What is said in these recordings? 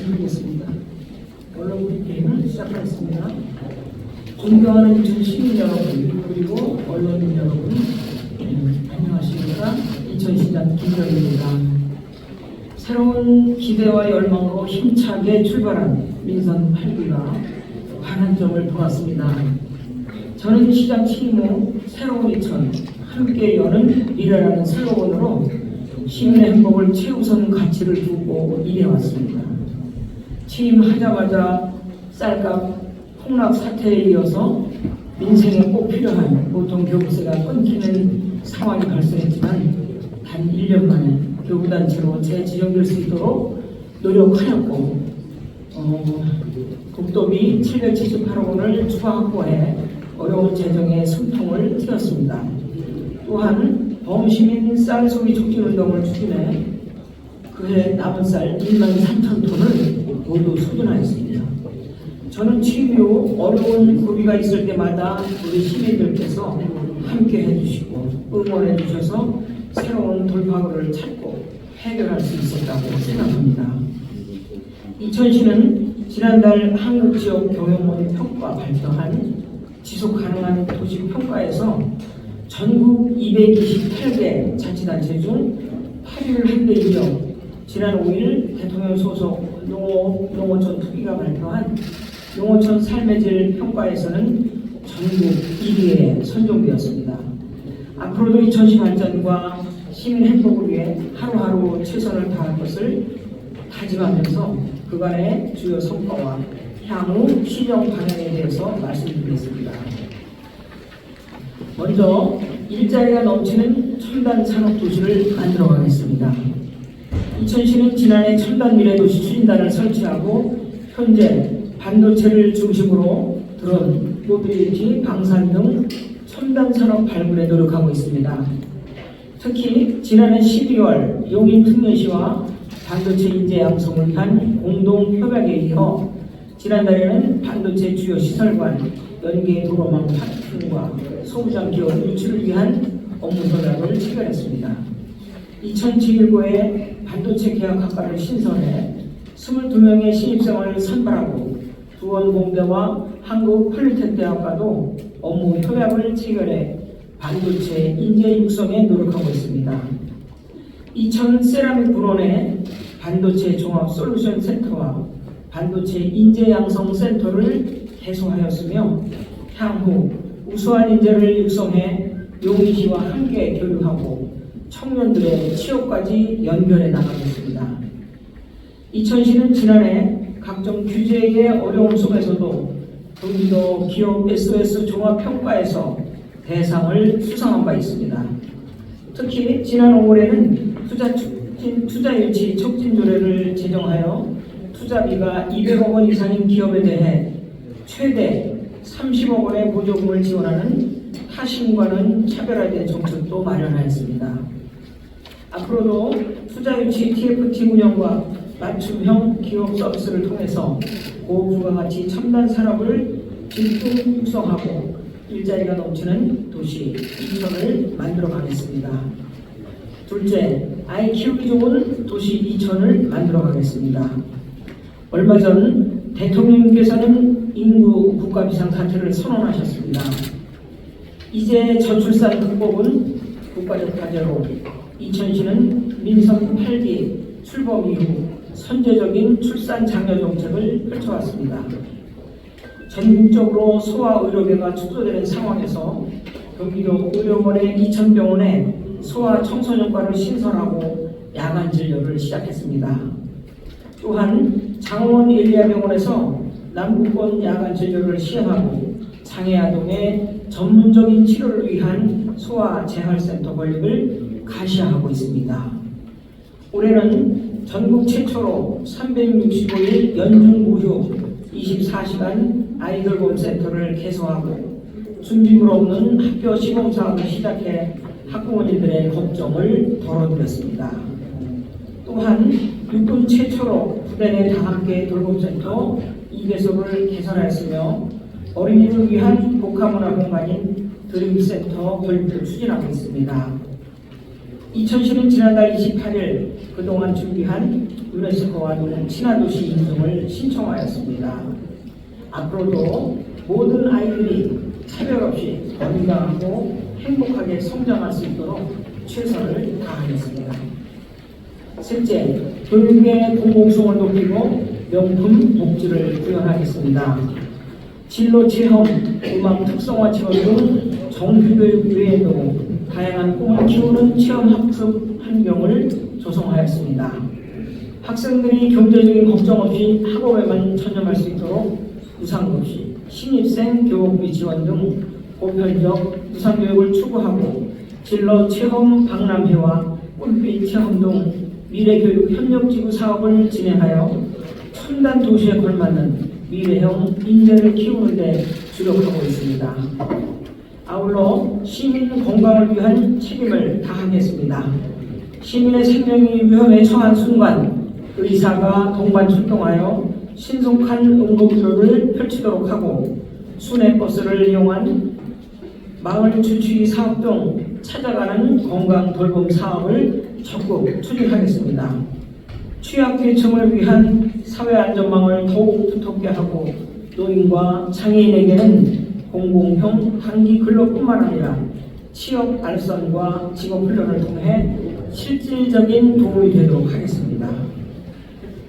말씀드리겠습니다. 언론 브리핑을 시작하겠습니다. 존경하는 시민 여러분 그리고 언론인 여러분, 안녕하십니까? 인천시장 김정희입니다. 새로운 기대와 열망으로 힘차게 출발한 민선 8기가 반환점을 보았습니다. 저는 시장 취임 후 새로운 인천 함께 여는 미래라는 슬로건으로 시민의 행복을 최우선 가치를 두고 일해왔습니다. 취임하자마자 쌀값 폭락 사태에 이어서 민생에 꼭 필요한 보통교부세가 끊기는 상황이 발생했지만 단 1년 만에 교부단체로 재지정될 수 있도록 노력하였고 국도비 778억 원을 추가 확보해 어려운 재정에 숨통을 트였습니다. 또한 범시민 쌀 소비 촉진운동을 추진해 그해 남은 쌀 1만 3천 톤을 모두 소진하였습니다. 저는 취임 후 어려운 고비가 있을 때마다 우리 시민들께서 함께 해주시고 응원해 주셔서 새로운 돌파구를 찾고 해결할 수 있었다고 생각합니다. 인천시는 지난달 한국지역 경영원 평가 발표한 지속가능한 도시평가에서 전국 228개 자치단체 중 8위를 한 데 이어 지난 5일 대통령 소속 농어촌 투기가 발표한 농어촌 삶의 질 평가에서는 전국 1위에 선정되었습니다. 앞으로도 인천시 발전과 시민 행복을 위해 하루하루 최선을 다할 것을 다짐하면서 그간의 주요 성과와 향후 시정 방향에 대해서 말씀드리겠습니다. 먼저 일자리가 넘치는 첨단 산업 도시를 만들어가겠습니다. 인천시는 지난해 첨단 미래도시 추진단을 설치하고 현재 반도체를 중심으로 드론, 모빌리티, 방산 등 첨단 산업 발굴에 노력하고 있습니다. 특히 지난해 12월 용인특례시와 반도체 인재 양성을 위한 공동 협약에 이어 지난달에는 반도체 주요 시설관, 연계 도로망 파트너와 소부장 기업 유치를 위한 업무 협약을 체결했습니다. 2011고에 반도체 계약학과를 신설해 22명의 신입생을 선발하고 두원공대와 한국폴리텍대학과도 업무 협약을 체결해 반도체 인재 육성에 노력하고 있습니다. 인천 세라믹 불원의 반도체 종합 솔루션 센터와 반도체 인재 양성 센터를 개소하였으며 향후 우수한 인재를 육성해 용인시와 함께 교류하고 청년들의 취업까지 연결해 나가겠습니다. 인천시는 지난해 각종 규제의 어려움 속에서도 경기도 기업 SOS 종합평가에서 대상을 수상한 바 있습니다. 특히 지난 5월에는 투자유치 촉진조례를 제정하여 투자비가 200억 원 이상인 기업에 대해 최대 30억 원의 보조금을 지원하는 타신과는 차별화된 정책도 마련하였습니다. 앞으로도 투자유치 TFT 운영과 맞춤형 기업 서비스를 통해서 고부가가치 첨단 산업을 질풍 육성하고 일자리가 넘치는 도시 인천을 만들어 가겠습니다. 둘째, 아이 키우기 좋은 도시 인천을 만들어 가겠습니다. 얼마 전 대통령께서는 인구 국가 비상사태를 선언하셨습니다. 이제 저출산 극복은 국가적 과제로 인천시는 민선 8기 출범 이후 선제적인 출산 장려 정책을 펼쳐왔습니다. 전국적으로 소아 의료계가 축소되는 상황에서 경기도 의료원의 이천병원에 소아 청소년과를 신설하고 야간 진료를 시작했습니다. 또한 장원 일리아병원에서 남부권 야간 진료를 시행하고 장애아동의 전문적인 치료를 위한 소아 재활센터 건립을 가시화하고 있습니다. 올해는 전국 최초로 365일 연중 무휴 24시간 아이돌봄 센터를 개소하고 준비물 없는 학교 시범 사업을 시작해 학부모님들의 걱정을 덜어드렸습니다. 또한 육군 최초로 부대 내 다함께 돌봄센터 2개소를 개설하였으며 어린이를 위한 복합문화 공간인 드림센터 건립을 추진하고 있습니다. 인천시는 지난달 28일 그동안 준비한 유네스코와도 친화도시 인증을 신청하였습니다. 앞으로도 모든 아이들이 차별 없이 건강하고 행복하게 성장할 수 있도록 최선을 다하겠습니다. 셋째, 교육의 공공성을 높이고 명품 복지를 구현하겠습니다. 진로 체험, 음악 특성화 지원 등 정규교육 외에도 다양한 꿈을 키우는 체험 학습 환경을 조성하였습니다. 학생들이 경제적인 걱정 없이 학업에만 전념할 수 있도록 무상급식, 신입생 교육비 지원 등 보편적 무상교육을 추구하고 진로 체험 박람회와 꿀빛 체험 등 미래교육 협력지구 사업을 진행하여 첨단 도시에 걸맞는 미래형 인재를 키우는 데 주력하고 있습니다. 아울러 시민 건강을 위한 책임을 다하겠습니다. 시민의 생명이 위험에 처한 순간 의사가 동반 출동하여 신속한 응급의료를 펼치도록 하고 순회버스를 이용한 마을 주치의 사업 등 찾아가는 건강 돌봄 사업을 적극 추진하겠습니다. 취약계층을 위한 사회안전망을 더욱 두텁게 하고 노인과 장애인에게는 공공형 단기 근로뿐만 아니라 취업 알선과 직업훈련을 통해 실질적인 도움이 되도록 하겠습니다.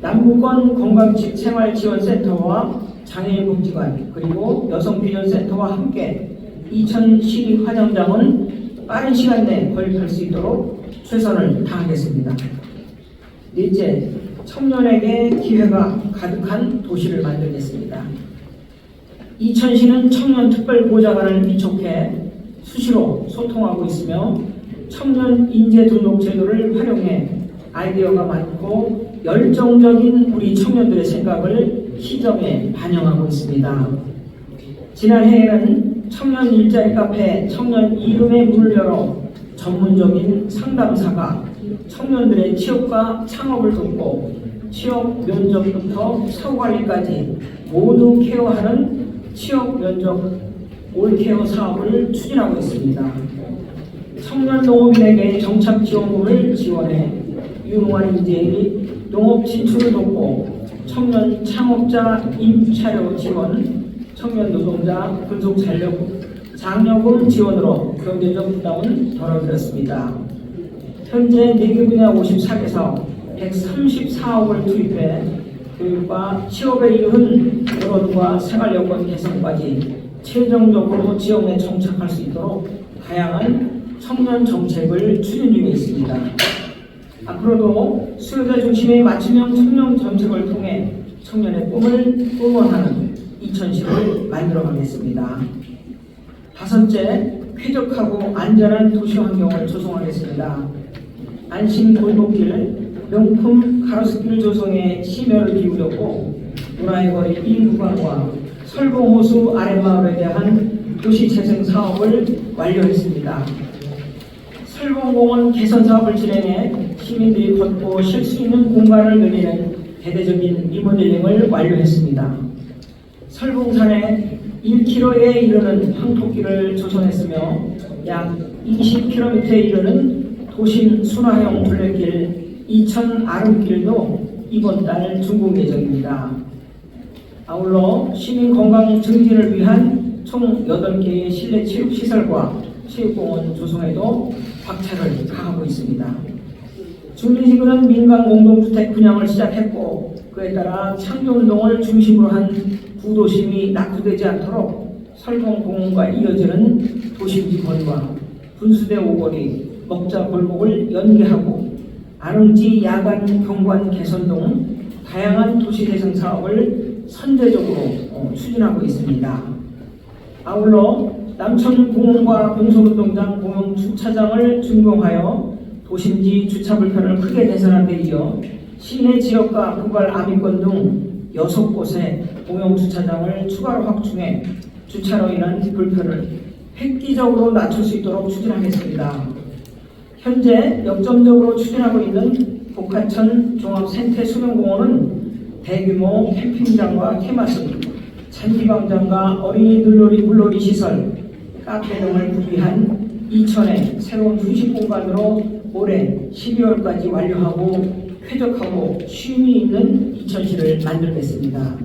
남부권 건강생활지원센터와 장애인복지관 그리고 여성비전센터와 함께 이천 시립화정장은 빠른 시간 내에 건립할 수 있도록 최선을 다하겠습니다. 넷째, 청년에게 기회가 가득한 도시를 만들겠습니다. 이천시는 청년특별보좌관을 위촉해 수시로 소통하고 있으며 청년 인재 등록 제도를 활용해 아이디어가 많고 열정적인 우리 청년들의 생각을 시정에 반영하고 있습니다. 지난해에는 청년 일자리 카페 청년 이름의 문을 열어 전문적인 상담사가 청년들의 취업과 창업을 돕고 취업 면접부터 사후관리까지 모두 케어하는 취업 면접 올케어 사업을 추진하고 있습니다. 청년 농업인에게 정착 지원금을 지원해 유능한 인재의 농업 진출을 돕고 청년 창업자 임차료 지원, 청년 노동자 근속 장려금 지원으로 경제적 부담은 덜어드렸습니다. 현재 4개 분야 54개서 134억을 투입해 교육과 취업에 이른 결혼과 생활여건 개선까지 최종적으로 지역에 정착할 수 있도록 다양한 청년 정책을 추진 중에 있습니다. 앞으로도 수요자 중심의 맞춤형 청년 정책을 통해 청년의 꿈을 응원하는 이천시를 만들어가겠습니다. 다섯째, 쾌적하고 안전한 도시 환경을 조성하겠습니다. 안심 골목길, 명품 가로수길 조성에 심혈을 기울였고 문화의 거리 B 구간과 설봉호수 아랫마을에 대한 도시재생 사업을 완료했습니다. 설봉공원 개선 사업을 진행해 시민들이 걷고 쉴 수 있는 공간을 늘리는 대대적인 리모델링을 완료했습니다. 설봉산에 1km에 이르는 황토길을 조성했으며 약 20km에 이르는 도심 순화형 둘레길 이천 아름길도 이번 달 준공 예정입니다. 아울러 시민 건강 증진을 위한 총 8개의 실내 체육시설과 체육공원 조성에도 박차를 가하고 있습니다. 주민지구는 민간 공동주택 분양을 시작했고 그에 따라 창조운동을 중심으로 한 구도심이 낙후되지 않도록 설봉공원과 이어지는 도심지 거리와 분수대 오거리, 먹자 골목을 연계하고 아릉지 야간 경관 개선 등 다양한 도시재생 사업을 선제적으로 추진하고 있습니다. 아울러 남천공원과 공설운동장 공영 주차장을 준공하여 도심지 주차 불편을 크게 개선한 데 이어 시내 지역과 구갈 아미권 등 6곳에 공영 주차장을 추가로 확충해 주차로 인한 불편을 획기적으로 낮출 수 있도록 추진하겠습니다. 현재 역점적으로 추진하고 있는 복하천 종합생태수면공원은 대규모 캠핑장과 테마스, 잔디광장과 어린이 물놀이 시설, 카페 등을 구비한 이천의 새로운 휴식 공간으로 올해 12월까지 완료하고 쾌적하고 쉼이 있는 이천시를 만들겠습니다.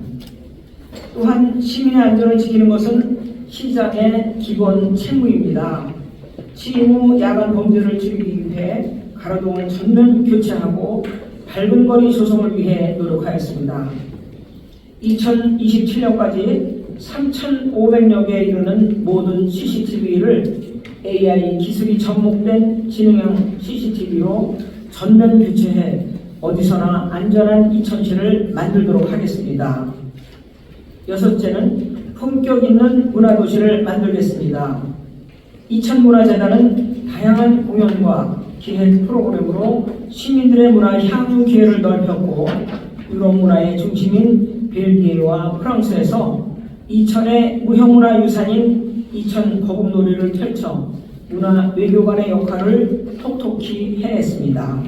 또한 시민의 안전을 지키는 것은 시장의 기본 책무입니다. 취임 후 야간 범죄를 줄이기 위해 가로등을 전면 교체하고 밝은 거리 조성을 위해 노력하였습니다. 2027년까지 3,500여 개에 이르는 모든 CCTV를 AI 기술이 접목된 지능형 CCTV로 전면 교체해 어디서나 안전한 이천시를 만들도록 하겠습니다. 여섯째는 품격 있는 문화도시를 만들겠습니다. 이천문화재단은 다양한 공연과 기획 프로그램으로 시민들의 문화 향유 기회를 넓혔고 유럽 문화의 중심인 벨기에와 프랑스에서 이천의 무형문화유산인 이천 거북놀이를 펼쳐 문화 외교관의 역할을 톡톡히 해냈습니다.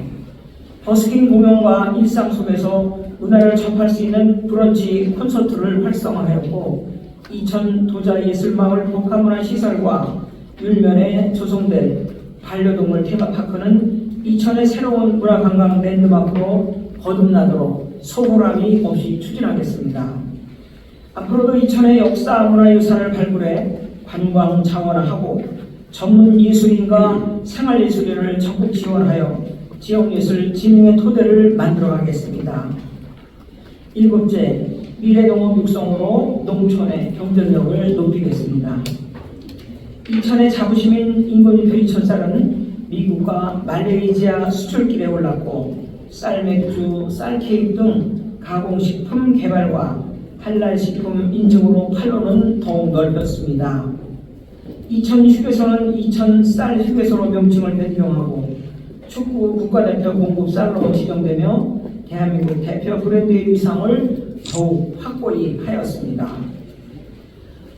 버스킹 공연과 일상 속에서 문화를 접할 수 있는 브런치 콘서트를 활성화하였고 이천 도자예술마을 복합문화시설과 율면에 조성된 반려동물 테마파크는 이천의 새로운 문화관광 랜드마크로 거듭나도록 소홀함이 없이 추진하겠습니다. 앞으로도 이천의 역사 문화유산을 발굴해 관광 자원화하고 전문 예술인과 생활예술인을 적극 지원하여 지역예술 진흥의 토대를 만들어가겠습니다. 일곱째, 미래농업 육성으로 농촌의 경쟁력을 높이겠습니다. 이천의 자부심인 인건비표 이천쌀은 미국과 말레이시아 수출길에 올랐고 쌀, 맥주, 쌀 케이크 등 가공식품 개발과 할랄식품 인증으로 판로는 더욱 넓혔습니다. 이천 휴게소는 이천 쌀 휴게소로 명칭을 변경하고 축구 국가대표 공급 쌀로 지정되며 대한민국 대표 브랜드의 위상을 더욱 확고히 하였습니다.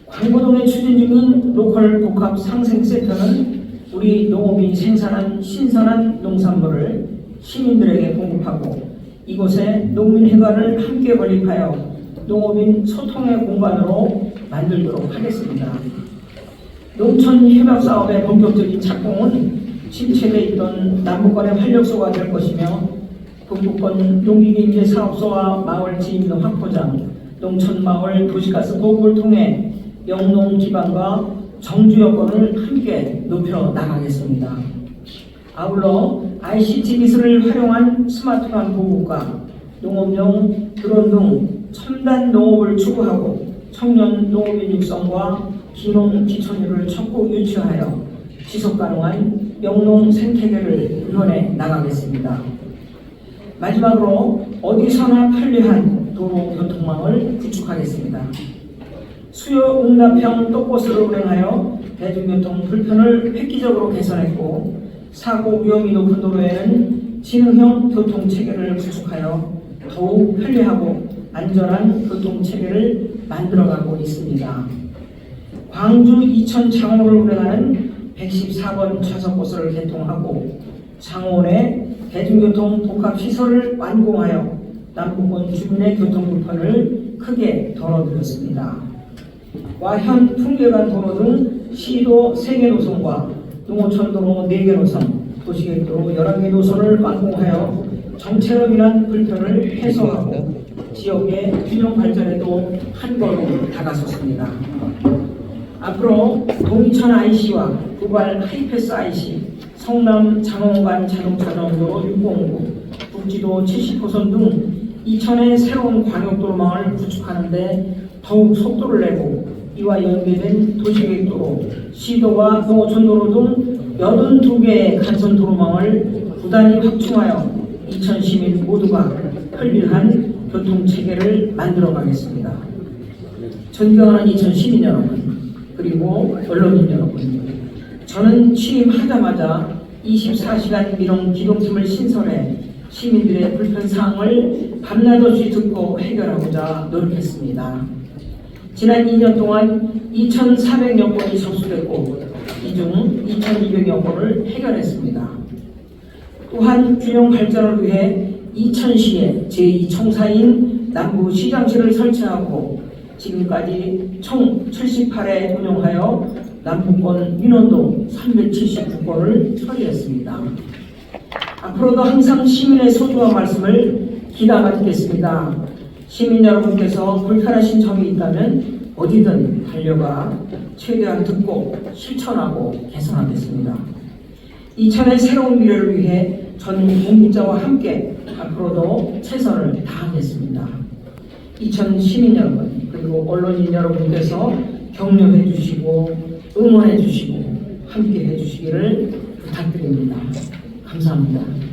광고동에 추진 중인 로컬 복합 상생 센터는 우리 농업인이 생산한 신선한 농산물을 시민들에게 공급하고 이곳에 농민회관을 함께 건립하여 농업인 소통의 공간으로 만들도록 하겠습니다. 농촌 협약 사업의 본격적인 착공은 침체돼 있던 남북간의 활력소가 될 것이며 북부권 농기계인재 사업소와 마을 지인도 확보장, 농촌마을 도시가스 보급을 통해 영농 기반과 정주 여건을 함께 높여 나가겠습니다. 아울러 ICT 기술을 활용한 스마트팜 보급과 농업용 드론 등 첨단 농업을 추구하고 청년 농업인 육성과 기농 기촌율을 적극 유치하여 지속가능한 영농 생태계를 구현해 나가겠습니다. 마지막으로 어디서나 편리한 도로 교통망을 구축하겠습니다. 수요 응답형 또버스를 운행하여 대중교통 불편을 획기적으로 개선했고 사고 위험이 높은 도로에는 지능형 교통체계를 구축하여 더욱 편리하고 안전한 교통체계를 만들어가고 있습니다. 광주 이천 장호를 운행하는 114번 좌석버스를 개통하고 장원에 대중교통 복합시설을 완공하여 남북권 주민의 교통불편을 크게 덜어드렸습니다. 와현 풍계간 도로 등 시도 3개 노선과 농어촌 도로 4개 노선, 도시계획도로 11개 노선을 완공하여 정체로 인한 불편을 해소하고 지역의 균형 발전에도 한 걸음 다가섰습니다. 앞으로 동이천 IC와 구발 하이패스 IC, 성남 장원간 자동차 정도로 609, 북지도 70호선 등 이천의 새로운 광역도로망을 구축하는 데 더욱 속도를 내고 이와 연계된 도시계획도로, 시도와 농어촌도로 등 82개의 간선도로망을 부단히 확충하여 이천 시민 모두가 편리한 교통체계를 만들어가겠습니다. 존경하는 이천 시민 여러분, 그리고 언론인 여러분, 저는 취임하자마자 24시간 민원 기동팀을 신설해 시민들의 불편사항을 밤낮 없이 듣고 해결하고자 노력했습니다. 지난 2년 동안 2,400여 건이 접수됐고 이 중 2,200여 건을 해결했습니다. 또한 균형 발전을 위해 이천시에 제2청사인 남부시장실을 설치하고 지금까지 총 78회 운영하여 남북권 민원도 379건을 처리했습니다. 앞으로도 항상 시민의 소중한 말씀을 기다리겠습니다. 시민 여러분께서 불편하신 점이 있다면 어디든 달려가 최대한 듣고 실천하고 개선하겠습니다. 이천의 새로운 미래를 위해 전 공직자와 함께 앞으로도 최선을 다하겠습니다. 이천 시민 여러분 그리고 언론인 여러분께서 격려해 주시고 응원해 주시고 함께 해 주시기를 부탁드립니다. 감사합니다.